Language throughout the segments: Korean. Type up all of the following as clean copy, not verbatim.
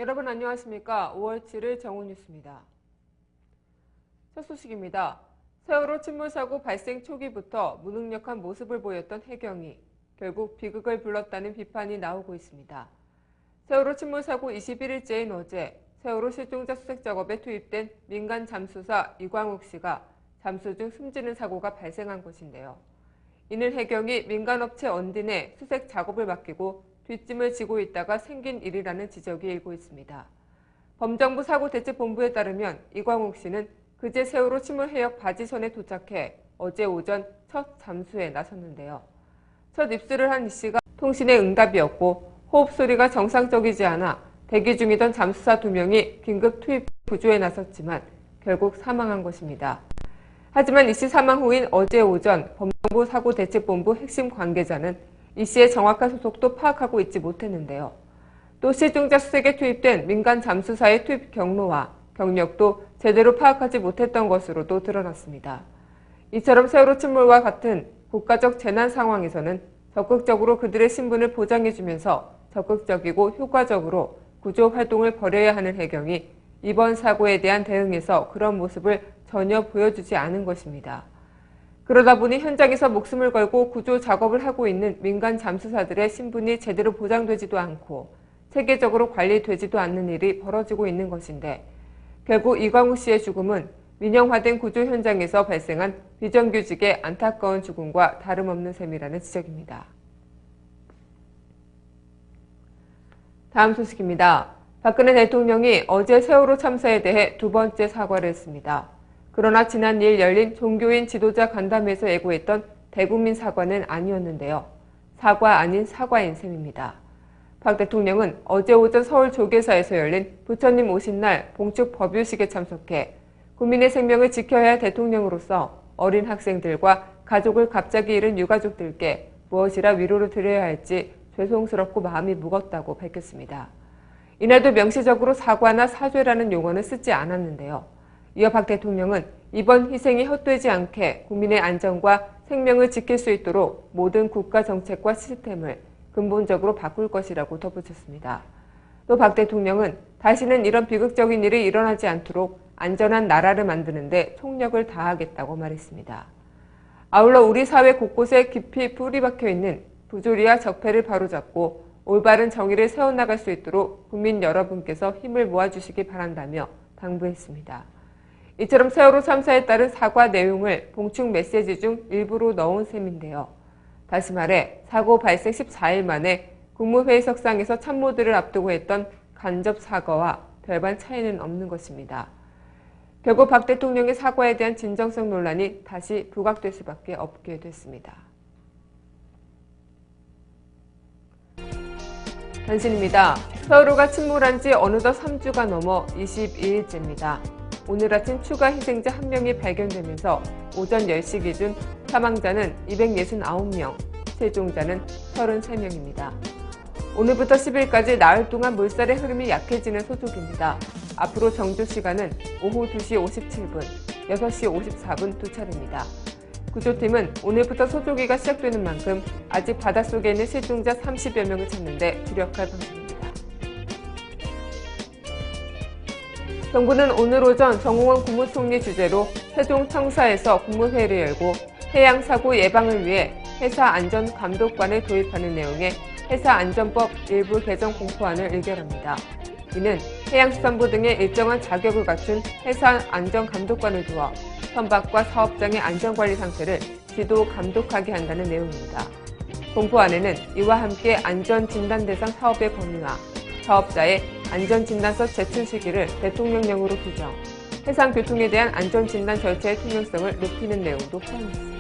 여러분 안녕하십니까? 5월 7일 정오뉴스입니다. 첫 소식입니다. 세월호 침몰사고 발생 초기부터 무능력한 모습을 보였던 해경이 결국 비극을 불렀다는 비판이 나오고 있습니다. 세월호 침몰사고 21일째인 어제 세월호 실종자 수색 작업에 투입된 민간 잠수사 이광욱 씨가 잠수 중 숨지는 사고가 발생한 것인데요. 이는 해경이 민간업체 언딘에 수색 작업을 맡기고 뒷짐을 지고 있다가 생긴 일이라는 지적이 일고 있습니다. 범정부 사고대책본부에 따르면 이광욱 씨는 그제 세월호 침몰 해역 바지선에 도착해 어제 오전 첫 잠수에 나섰는데요. 첫 입수를 한 이 씨가 통신에 응답이었고 호흡 소리가 정상적이지 않아 대기 중이던 잠수사 2명이 긴급 투입 구조에 나섰지만 결국 사망한 것입니다. 하지만 이 씨 사망 후인 어제 오전 범정부 사고대책본부 핵심 관계자는 이 씨의 정확한 소속도 파악하고 있지 못했는데요. 또 실종자 수색에 투입된 민간 잠수사의 투입 경로와 경력도 제대로 파악하지 못했던 것으로도 드러났습니다. 이처럼 세월호 침몰과 같은 국가적 재난 상황에서는 적극적으로 그들의 신분을 보장해주면서 적극적이고 효과적으로 구조 활동을 벌여야 하는 해경이 이번 사고에 대한 대응에서 그런 모습을 전혀 보여주지 않은 것입니다. 그러다 보니 현장에서 목숨을 걸고 구조 작업을 하고 있는 민간 잠수사들의 신분이 제대로 보장되지도 않고 체계적으로 관리되지도 않는 일이 벌어지고 있는 것인데 결국 이광욱 씨의 죽음은 민영화된 구조 현장에서 발생한 비정규직의 안타까운 죽음과 다름없는 셈이라는 지적입니다. 다음 소식입니다. 박근혜 대통령이 어제 세월호 참사에 대해 두 번째 사과를 했습니다. 그러나 지난 2일 열린 종교인 지도자 간담회에서 예고했던 대국민 사과는 아니었는데요. 사과 아닌 사과인 셈입니다. 박 대통령은 어제 오전 서울 조계사에서 열린 부처님 오신 날 봉축 법요식에 참석해 국민의 생명을 지켜야 할 대통령으로서 어린 학생들과 가족을 갑자기 잃은 유가족들께 무엇이라 위로를 드려야 할지 죄송스럽고 마음이 무겁다고 밝혔습니다. 이날도 명시적으로 사과나 사죄라는 용어는 쓰지 않았는데요. 이어 박 대통령은 이번 희생이 헛되지 않게 국민의 안전과 생명을 지킬 수 있도록 모든 국가 정책과 시스템을 근본적으로 바꿀 것이라고 덧붙였습니다. 또 박 대통령은 다시는 이런 비극적인 일이 일어나지 않도록 안전한 나라를 만드는 데 총력을 다하겠다고 말했습니다. 아울러 우리 사회 곳곳에 깊이 뿌리 박혀 있는 부조리와 적폐를 바로잡고 올바른 정의를 세워나갈 수 있도록 국민 여러분께서 힘을 모아주시기 바란다며 당부했습니다. 이처럼 세월호 참사에 따른 사과 내용을 봉축 메시지 중 일부로 넣은 셈인데요. 다시 말해 사고 발생 14일 만에 국무회의 석상에서 참모들을 앞두고 했던 간접 사과와 별반 차이는 없는 것입니다. 결국 박 대통령의 사과에 대한 진정성 논란이 다시 부각될 수밖에 없게 됐습니다. 단신입니다. 세월호가 침몰한 지 어느덧 3주가 넘어 22일째입니다. 오늘 아침 추가 희생자 1명이 발견되면서 오전 10시 기준 사망자는 269명, 실종자는 33명입니다. 오늘부터 10일까지 나흘 동안 물살의 흐름이 약해지는 소식입니다. 앞으로 정조 시간은 오후 2시 57분, 6시 54분 두 차례입니다. 구조팀은 오늘부터 소조기가 시작되는 만큼 아직 바닷속에 있는 실종자 30여 명을 찾는 데 주력할 방침입니다. 정부는 오늘 오전 정홍원 국무총리 주재로 세종 청사에서 국무회의를 열고 해양사고 예방을 위해 해사안전감독관을 도입하는 내용의 해사안전법 일부 개정 공포안을 의결합니다. 이는 해양수산부 등의 일정한 자격을 갖춘 해사안전감독관을 두어 선박과 사업장의 안전관리 상태를 지도 감독하게 한다는 내용입니다. 공포안에는 이와 함께 안전진단 대상 사업의 범위와 사업자의 안전진단서 제출 시기를 대통령령으로 규정, 해상교통에 대한 안전진단 절차의 투명성을 높이는 내용도 포함했습니다.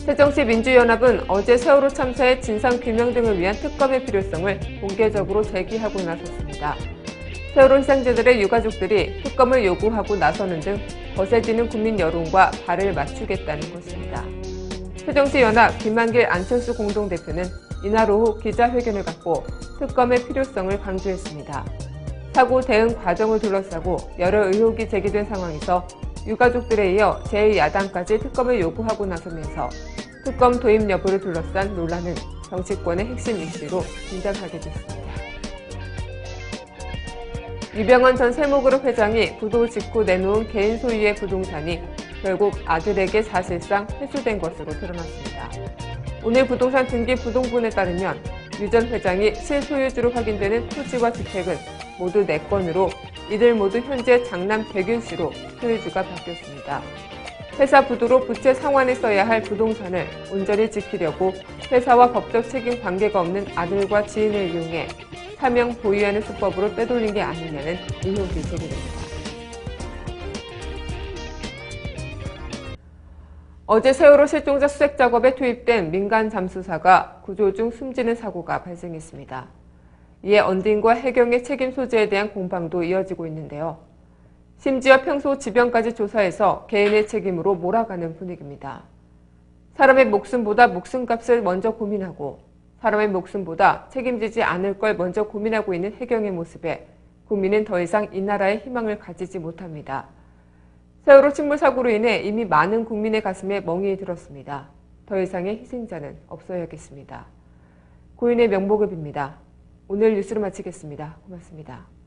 새정치민주연합은 어제 세월호 참사의 진상규명 등을 위한 특검의 필요성을 공개적으로 제기하고 나섰습니다. 세월호 희생자들의 유가족들이 특검을 요구하고 나서는 등 거세지는 국민 여론과 발을 맞추겠다는 것입니다. 새정치연합 김만길 안철수 공동대표는 이날 오후 기자회견을 갖고 특검의 필요성을 강조했습니다. 사고 대응 과정을 둘러싸고 여러 의혹이 제기된 상황에서 유가족들에 이어 제1야당까지 특검을 요구하고 나서면서 특검 도입 여부를 둘러싼 논란은 정치권의 핵심 이슈로 등장하게 됐습니다. 유병헌 전 세무그룹 회장이 부도 직후 내놓은 개인 소유의 부동산이 결국 아들에게 사실상 회수된 것으로 드러났습니다. 오늘 부동산 등기 부동본에 따르면 유 전 회장이 실소유주로 확인되는 토지와 주택은 모두 4건으로 이들 모두 현재 장남 백윤 씨로 소유주가 바뀌었습니다. 회사 부도로 부채 상환에 써야 할 부동산을 온전히 지키려고 회사와 법적 책임 관계가 없는 아들과 지인을 이용해 차명 보유하는 수법으로 빼돌린 게 아니냐는 의혹이 제기됩니다. 어제 세월호 실종자 수색 작업에 투입된 민간 잠수사가 구조 중 숨지는 사고가 발생했습니다. 이에 언딘과 해경의 책임 소재에 대한 공방도 이어지고 있는데요. 심지어 평소 지병까지 조사해서 개인의 책임으로 몰아가는 분위기입니다. 사람의 목숨보다 목숨값을 먼저 고민하고 사람의 목숨보다 책임지지 않을 걸 먼저 고민하고 있는 해경의 모습에 국민은 더 이상 이 나라에 희망을 가지지 못합니다. 세월호 침몰 사고로 인해 이미 많은 국민의 가슴에 멍이 들었습니다. 더 이상의 희생자는 없어야겠습니다. 고인의 명복을 빕니다. 오늘 뉴스를 마치겠습니다. 고맙습니다.